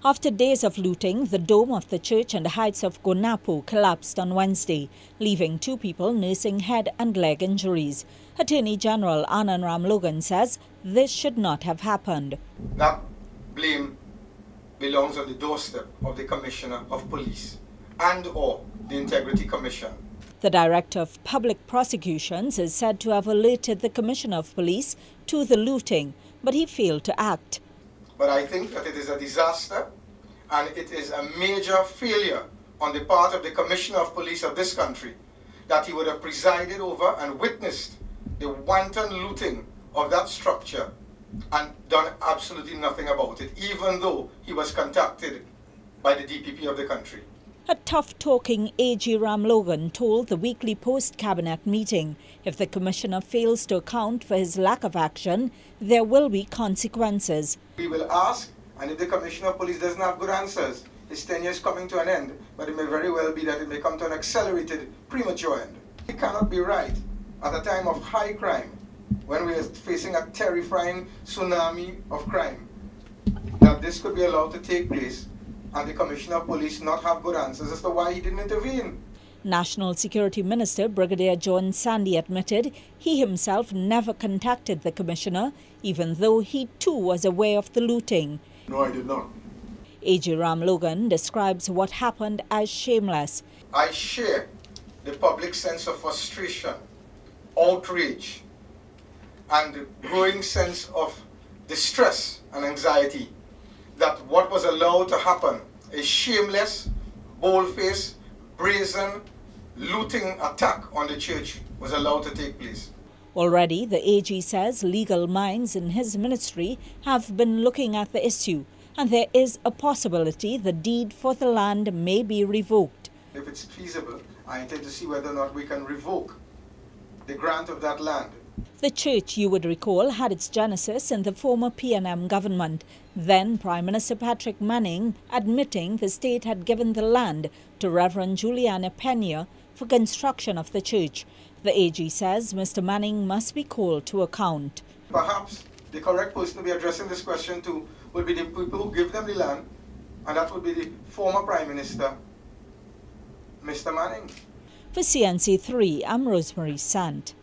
After days of looting, the dome of the church on the heights of Gonapo collapsed on Wednesday, leaving 2 people nursing head and leg injuries. Attorney General Anand Ramlogan says this should not have happened. That blame belongs on the doorstep of the Commissioner of Police and/or the Integrity Commission. The Director of Public Prosecutions is said to have alerted the Commissioner of Police to the looting, but he failed to act. But I think that it is a disaster and it is a major failure on the part of the Commissioner of Police of this country that he would have presided over and witnessed the wanton looting of that structure and done absolutely nothing about it, even though he was contacted by the DPP of the country. A tough-talking AG Ramlogan told the Weekly Post cabinet meeting if the Commissioner fails to account for his lack of action, there will be consequences. We will ask, and if the Commissioner of Police doesn't have good answers, his tenure is coming to an end, but it may very well be that it may come to an accelerated, premature end. It cannot be right at a time of high crime, when we are facing a terrifying tsunami of crime, that this could be allowed to take place and the Commissioner of Police not have good answers as to why he didn't intervene. National Security Minister Brigadier John Sandy admitted he himself never contacted the Commissioner, even though he too was aware of the looting. No, I did not. AG Ramlogan describes what happened as shameless. I share the public sense of frustration, outrage, and the growing sense of distress and anxiety that what was allowed to happen, a shameless, bold-faced, brazen, looting attack on the church was allowed to take place. Already, the AG says legal minds in his ministry have been looking at the issue, and there is a possibility the deed for the land may be revoked. If it's feasible, I intend to see whether or not we can revoke the grant of that land. The church, you would recall, had its genesis in the former PNM government. Then Prime Minister Patrick Manning admitting the state had given the land to Reverend Juliana Pena for construction of the church. The AG says Mr. Manning must be called to account. Perhaps the correct person to be addressing this question to would be the people who give them the land, and that would be the former Prime Minister, Mr. Manning. For CNC3, I'm Rosemary Sant.